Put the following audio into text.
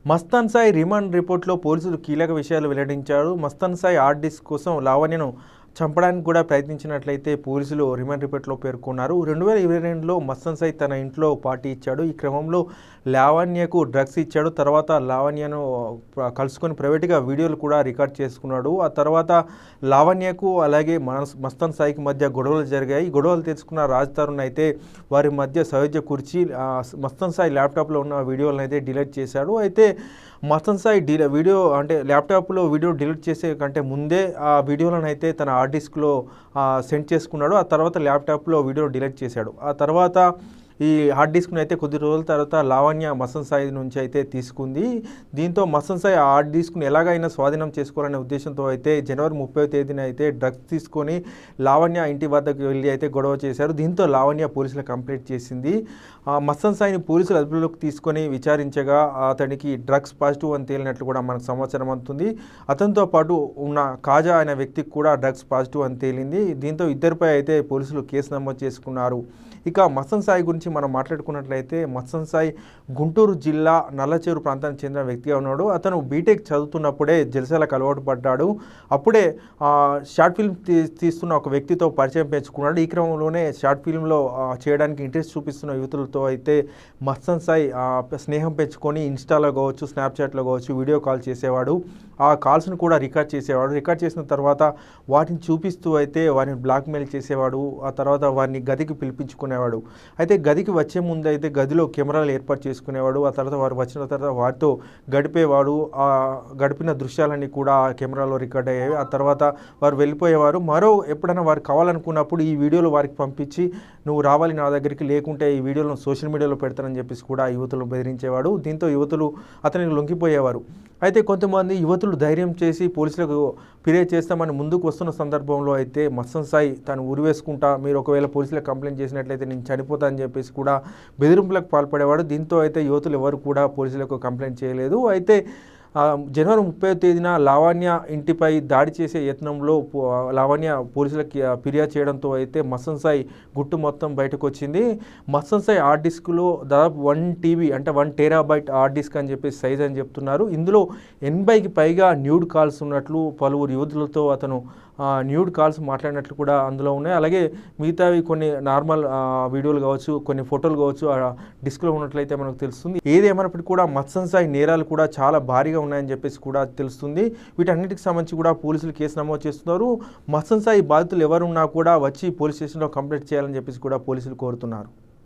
Mastan Sai remand రిపోర్ట్లో పోలీసులు కీలక విషయాలు వెల్లడించారు. మస్తాన్ సాయి హార్డ్ డిస్క్ కోసం లావణ్యను చంపడానికి కూడా ప్రయత్నించినట్లయితే పోలీసులు రిమాండ్ రిపోర్ట్లో పేర్కొన్నారు. 2022లో మస్తాన్ సాయి తన ఇంట్లో పార్టీ ఇచ్చాడు. ఈ క్రమంలో లావణ్యకు డ్రగ్స్ ఇచ్చాడు. తర్వాత లావణ్యను కలుసుకొని ప్రైవేట్గా వీడియోలు కూడా రికార్డ్ చేసుకున్నాడు. ఆ తర్వాత లావణ్యకు అలాగే మస్తాన్ సాయికి మధ్య గొడవలు జరిగాయి. గొడవలు తెచ్చుకున్న రాజ్ తరుణ్ అయితే వారి మధ్య సయోధ్య కూర్చి మస్తాన్ సాయి ల్యాప్టాప్లో ఉన్న వీడియోలను అయితే డిలీట్ చేశాడు. అయితే మస్తాన్ సాయి వీడియో అంటే ల్యాప్టాప్లో వీడియో డిలీట్ చేసే కంటే ముందే ఆ వీడియోలను అయితే తన హార్డ్ డిస్క్లో సెండ్ చేసుకున్నాడు. ఆ తర్వాత ల్యాప్టాప్లో వీడియో డిలీట్ చేశాడు. ఆ తర్వాత ఈ హార్డ్ డిస్క్ను అయితే కొద్ది రోజుల తర్వాత లావణ్య మస్తాన్ సాయి నుంచి అయితే తీసుకుంది. దీంతో మస్తాన్ సాయి హార్డ్ డిస్క్ను ఎలాగైనా స్వాధీనం చేసుకోవాలనే ఉద్దేశంతో అయితే జనవరి 30వ తేదీన అయితే డ్రగ్స్ తీసుకొని లావణ్య ఇంటి వద్దకు వెళ్ళి అయితే గొడవ చేశారు. దీంతో లావణ్య పోలీసులకు కంప్లైంట్ చేసింది. మస్తాన్ సాయిని పోలీసులు అదుపులోకి తీసుకొని విచారించగా అతనికి డ్రగ్స్ పాజిటివ్ అని తేలినట్లు కూడా మనకు సమాచారం అందుతుంది. అతనితో పాటు ఉన్న కాజా అనే వ్యక్తికి కూడా డ్రగ్స్ పాజిటివ్ అని తేలింది. దీంతో ఇద్దరిపై అయితే పోలీసులు కేసు నమోదు చేసుకున్నారు. ఇక మస్తాన్ సాయి గురించి మనం మాట్లాడుకున్నట్లయితే మస్తాన్ సాయి గుంటూరు జిల్లా నల్లచెరు ప్రాంతానికి చెందిన వ్యక్తిగా ఉన్నాడు. అతను బీటెక్ చదువుతున్నప్పుడే జల్సాలకు అలవాటు పడ్డాడు. అప్పుడే షార్ట్ ఫిల్మ్ తీస్తున్న ఒక వ్యక్తితో పరిచయం పెంచుకున్నాడు. ఈ క్రమంలోనే షార్ట్ ఫిల్మ్లో చేయడానికి ఇంట్రెస్ట్ చూపిస్తున్న యువతులతో అయితే మస్తాన్ సాయి స్నేహం పెంచుకొని ఇన్స్టాలో కావచ్చు, స్నాప్చాట్లో కావచ్చు వీడియో కాల్ చేసేవాడు. ఆ కాల్స్ను కూడా రికార్డ్ చేసేవాడు. రికార్డ్ చేసిన తర్వాత వాటిని చూపిస్తూ అయితే వారిని బ్లాక్మెయిల్ చేసేవాడు. ఆ తర్వాత వారిని గదికి పిలిపించుకునేవాడు. అయితే గదికి వచ్చే ముందు అయితే గదిలో కెమెరాలు ఏర్పాటు చేసుకునేవాడు. ఆ తర్వాత వారు వచ్చిన తర్వాత వారితో గడిపేవాడు. ఆ గడిపిన దృశ్యాలన్నీ కూడా కెమెరాలో రికార్డ్ అయ్యేవి. ఆ తర్వాత వారు వెళ్ళిపోయేవారు. ఎప్పుడైనా వారు కావాలనుకున్నప్పుడు ఈ వీడియోలు వారికి పంపించి నువ్వు రావాలి నా దగ్గరికి, లేకుంటే ఈ వీడియోలను సోషల్ మీడియాలో పెడతానని చెప్పేసి కూడా యువతులు బెదిరించేవాడు. దీంతో యువతులు అతనికి లొంగిపోయేవారు. అయితే కొంతమంది యువతులు ధైర్యం చేసి పోలీసులకు ఫిర్యాదు చేస్తామని ముందుకు వస్తున్న సందర్భంలో అయితే మస్తాన్ సాయి తాను ఉరివేసుకుంటా, మీరు ఒకవేళ పోలీసులకు కంప్లైంట్ చేసినట్లయితే నేను చనిపోతా అని చెప్పేసి కూడా బెదిరింపులకు పాల్పడేవాడు. దీంతో అయితే యువతులు ఎవరు కూడా పోలీసులకు కంప్లైంట్ చేయలేదు. అయితే జనవరి 30వ తేదీన లావణ్య ఇంటిపై దాడి చేసే యత్నంలో లావణ్య పోలీసులకి ఫిర్యాదు చేయడంతో అయితే మస్తాన్ సాయి గుట్టు మొత్తం బయటకు వచ్చింది. మస్తాన్ సాయి హార్డ్ డిస్క్లో దాదాపు 1 TB అంటే 1 టెరాబైట్ హార్డ్ డిస్క్ అని చెప్పేసి సైజ్ అని చెప్తున్నారు. ఇందులో 80కి పైగా న్యూడ్ కాల్స్ ఉన్నట్లు పలువురు యువతులతో అతను న్యూడ్ కాల్స్ మాట్లాడినట్లు కూడా అందులో ఉన్నాయి. అలాగే మిగతావి కొన్ని నార్మల్ వీడియోలు కావచ్చు, కొన్ని ఫోటోలు కావచ్చు డిస్క్లో ఉన్నట్లయితే మనకు తెలుస్తుంది. ఏదేమైనప్పటికీ కూడా మస్తాన్ సాయి నేరాలు కూడా చాలా భారీగా ఉన్నాయని చెప్పేసి కూడా తెలుస్తుంది. వీటన్నిటికి సంబంధించి కూడా పోలీసులు కేసు నమోదు చేస్తున్నారు. మస్తాన్ సాయి బాధితులు ఎవరున్నా కూడా వచ్చి పోలీస్ స్టేషన్లో కంప్లైంట్ చేయాలని చెప్పేసి కూడా పోలీసులు కోరుతున్నారు.